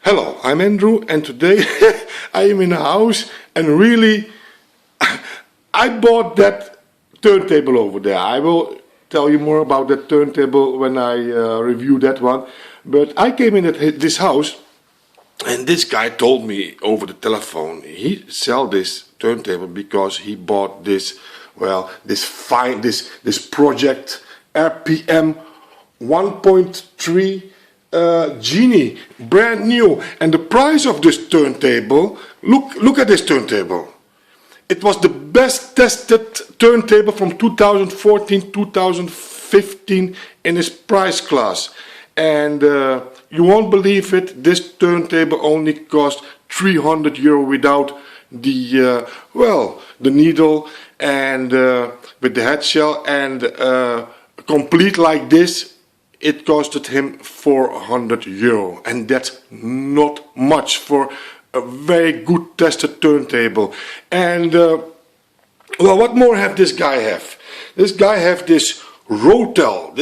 Hello, I'm Andrew, and today I am in a house, and really I bought that turntable over there. I will tell you more about that turntable when I review that one. But I came in at this house, and this guy told me over the telephone he sell this turntable because he bought this, well, this Pro-Ject RPM 1.3 Genie, brand new. And the price of this turntable, look at this turntable. It was the best tested turntable from 2014-2015 in its price class. And you won't believe it, this turntable only cost €300 without the the needle and with the head shell, and complete like this it costed him €400, and that's not much for a very good tested turntable. And well, what more have this guy have? This guy have this Rotel,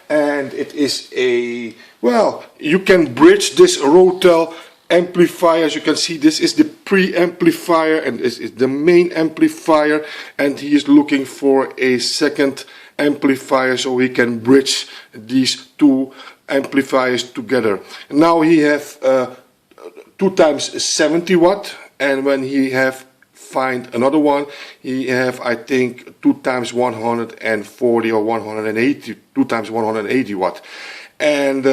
and it is a, well, you can bridge this Rotel amplifier. As you can see, this is the pre-amplifier and this is the main amplifier, and he is looking for a second amplifier so he can bridge these two amplifiers together. Now he have 2 times 70 watt, and when he have find another one, he have, I think, 2 times 140 or 180, 2 times 180 watt. And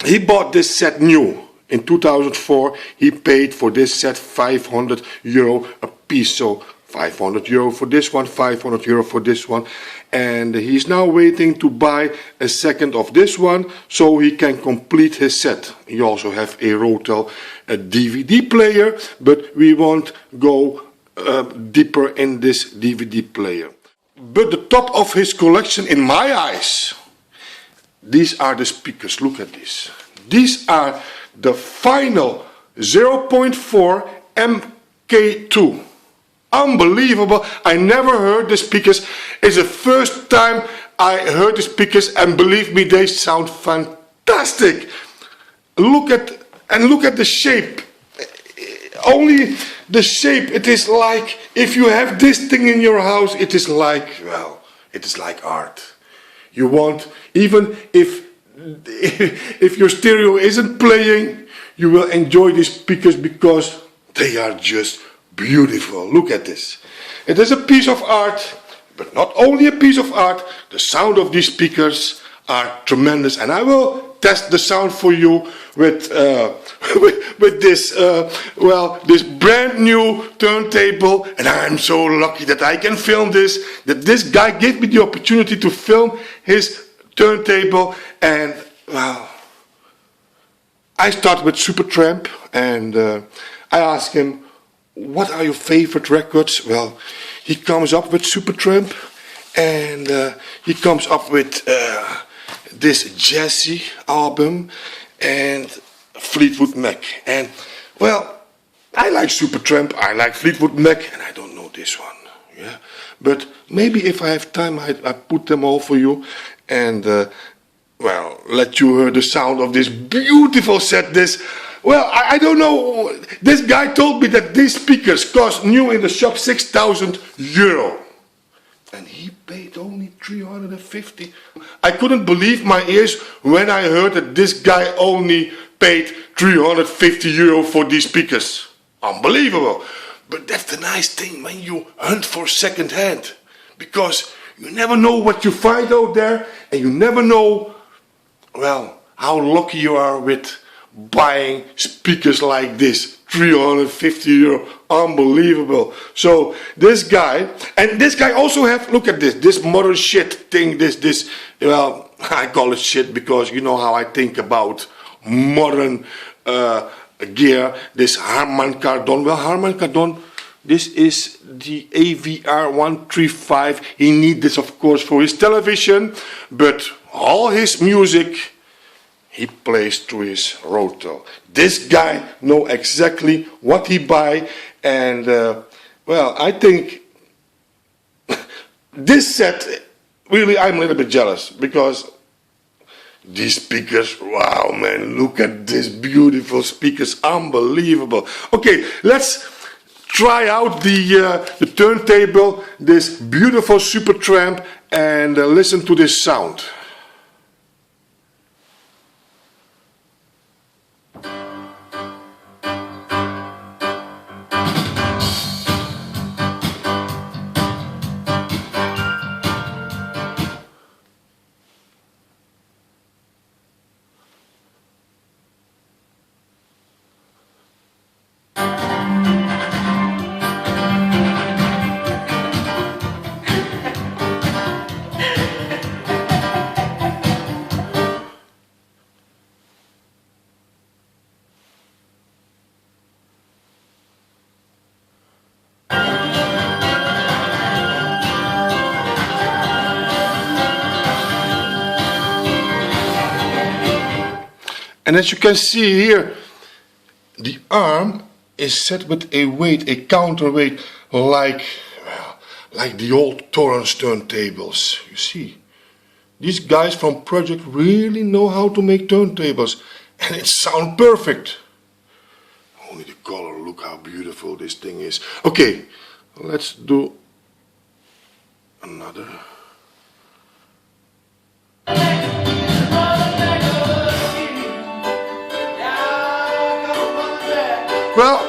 he bought this set new in 2004. He paid for this set €500 a piece, so €500 for this one, €500 for this one, and he's now waiting to buy a second of this one so he can complete his set. He also have a Rotel, a DVD player, but we won't go deeper in this DVD player. But the top of his collection, in my eyes, these are the speakers. Look at this. These are the final 0.4 MK2. Unbelievable. I never heard the speakers. It's the first time I heard the speakers, and believe me, they sound fantastic. Look at the shape. Only the shape. It is like, if you have this thing in your house, it is like, well, it is like art. You want, even if your stereo isn't playing, you will enjoy these speakers because they are just beautiful. Look at this. It is a piece of art, but not only a piece of art, the sound of these speakers are tremendous, and I will test the sound for you with this this brand new turntable. And I'm so lucky that I can film this, that this guy gave me the opportunity to film his turntable. And well, I start with Supertramp, and I ask him, what are your favorite records? Well, he comes up with Supertramp, and he comes up with this Jazzy album and Fleetwood Mac. And well, I like Supertramp, I like Fleetwood Mac, and I don't know this one. Yeah, but maybe if I have time, I put them all for you, and well, let you hear the sound of this beautiful set. This, well, I don't know. This guy told me that these speakers cost new in the shop €6,000, and he paid only 350. I couldn't believe my ears when I heard that this guy only paid €350 for these speakers. Unbelievable. But that's the nice thing when you hunt for second hand, because you never know what you find out there, and you never know, well, how lucky you are with buying speakers like this. €350, unbelievable. So this guy, and this guy also have, look at this modern shit thing, this, well, I call it shit because you know how I think about modern gear. This Harman Kardon, well, Harman Kardon, this is the AVR 135. He needs this, of course, for his television, but all his music he plays through his Rotel. This guy know exactly what he buy, and well, I think this set, really, I'm a little bit jealous, because these speakers, wow man, look at these beautiful speakers, unbelievable. Okay, let's try out the turntable, this beautiful Supertramp, and listen to this sound. And as you can see here, the arm is set with a weight, a counterweight, like the old Torrance turntables. You see, these guys from Pro-Ject really know how to make turntables, and it sounds perfect. Only the color, look how beautiful this thing is. Okay, let's do another. Well,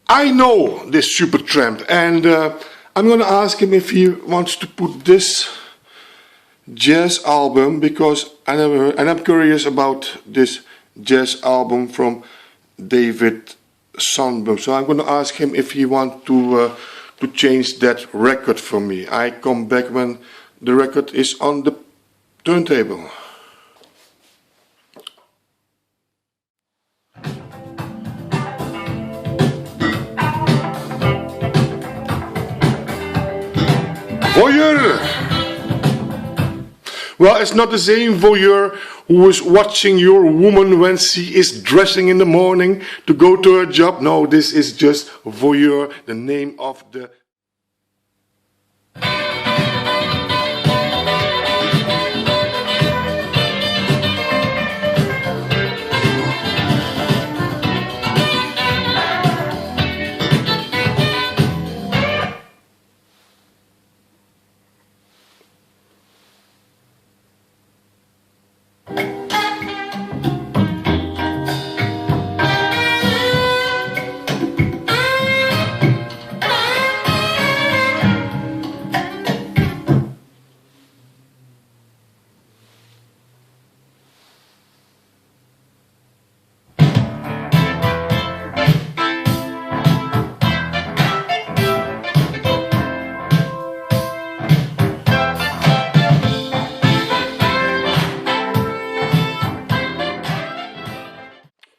I know this Supertramp, and I'm gonna ask him if he wants to put this jazz album, because I never heard, and I'm curious about this jazz album from David Sandberg. So I'm gonna ask him if he wants to change that record for me. I come back when the record is on the turntable. Voyeur! Well, it's not the same voyeur who is watching your woman when she is dressing in the morning to go to her job. No, this is just voyeur, the name of the...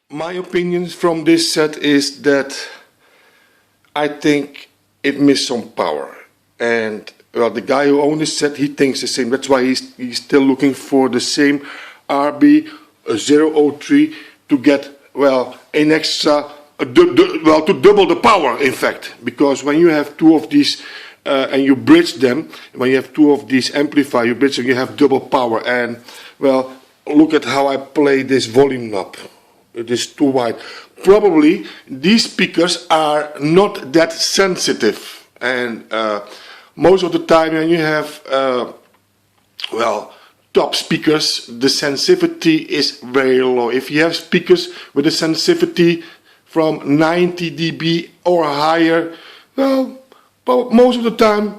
My opinion from this set is that I think it missed some power, and well, the guy who owns this set, he thinks the same. That's why he's still looking for the same rb-03 to get, well, an extra, well, to double the power, in fact, because when you have two of these and you bridge them, when you have two of these amplifiers, you bridge them, you have double power. And well, look at how I play this volume knob. It is too wide. Probably these speakers are not that sensitive, and most of the time when you have well, top speakers, the sensitivity is very low. If you have speakers with a sensitivity from 90 dB or higher, well, most of the time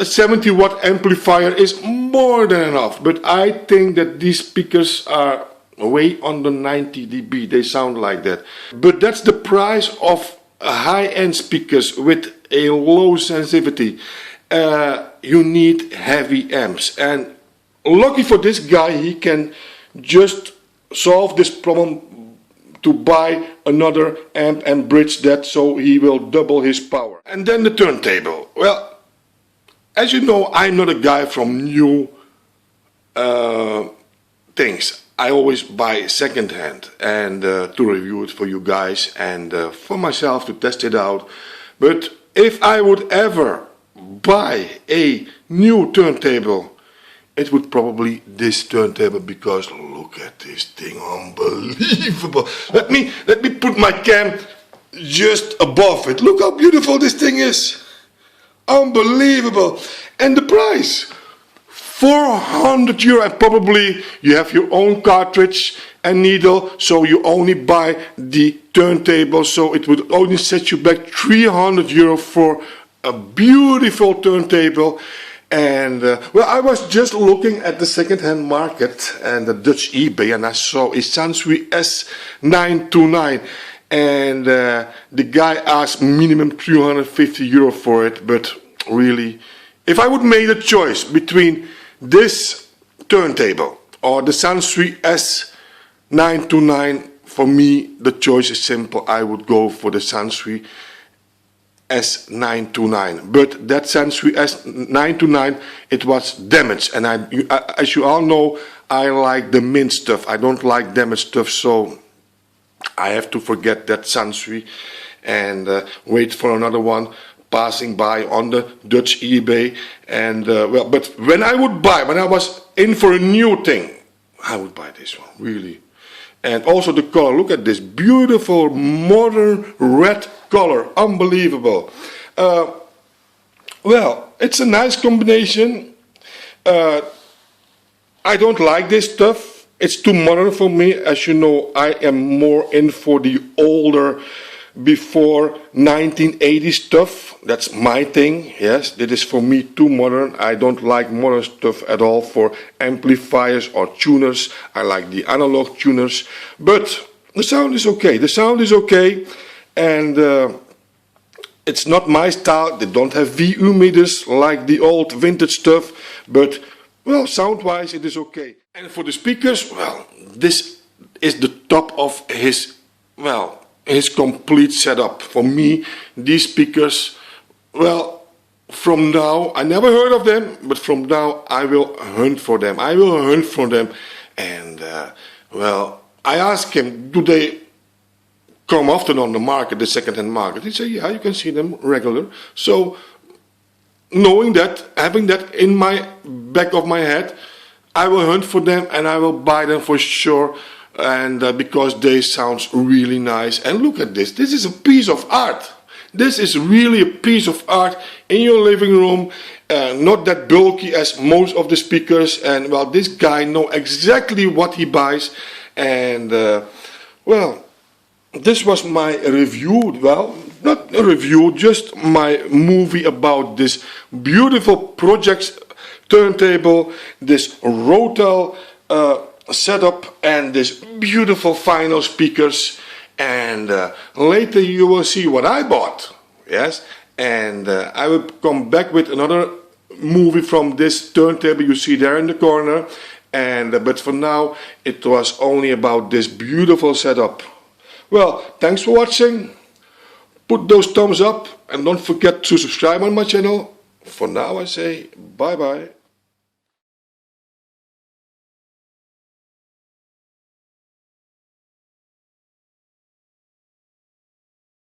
a 70 watt amplifier is more than enough. But I think that these speakers are way under 90 dB, they sound like that. But that's the price of high-end speakers with a low sensitivity. You need heavy amps, and lucky for this guy, he can just solve this problem to buy another amp and bridge that, so he will double his power. And then the turntable. Well, as you know, I'm not a guy from new things. I always buy second-hand, and to review it for you guys and for myself to test it out. But if I would ever buy a new turntable, it would probably this turntable, because look at this thing, unbelievable. Let me put my cam just above it. Look how beautiful this thing is. Unbelievable. And the price, €400, and probably you have your own cartridge and needle, so you only buy the turntable, so it would only set you back €300 for a beautiful turntable. And well, I was just looking at the second-hand market and the Dutch eBay, and I saw a Sansui S929, and the guy asked minimum €350 for it. But really, if I would make a choice between this turntable or the Sansui S929, for me the choice is simple. I would go for the Sansui S929, but that Sansui S929, it was damaged, and as you all know, I like the mint stuff. I don't like damaged stuff, so I have to forget that Sansui and wait for another one passing by on the Dutch eBay. And well, but when I was in for a new thing, I would buy this one, really. And also the color, look at this beautiful modern red color, unbelievable. Well, it's a nice combination. I don't like this stuff. It's too modern for me. As you know, I am more in for the older, before 1980 stuff. That's my thing. Yes, it is for me too modern. I don't like modern stuff at all for amplifiers or tuners. I like the analog tuners, but the sound is okay. The sound is okay, and it's not my style. They don't have VU meters like the old vintage stuff, but well, sound-wise it is okay. And for the speakers, well, this is the top of his, well, his complete setup. For me, these speakers, well, from now, I never heard of them, but from now I will hunt for them. I will hunt for them. And well, I asked him, do they come often on the market, the second-hand market? He said, yeah, you can see them regular. So knowing that, having that in my back of my head, I will hunt for them and I will buy them for sure. And because they sound really nice. And look at this. This is a piece of art. This is really a piece of art in your living room. Not that bulky as most of the speakers. And well, this guy knows exactly what he buys. And well, this was my review. Well, not a review, just my movie about this beautiful Pro-Ject turntable, this Rotel setup, and this beautiful final speakers. And later you will see what I bought. Yes, and I will come back with another movie from this turntable you see there in the corner. And but for now it was only about this beautiful setup. Well, thanks for watching. Put those thumbs up and don't forget to subscribe on my channel. For now I say bye bye.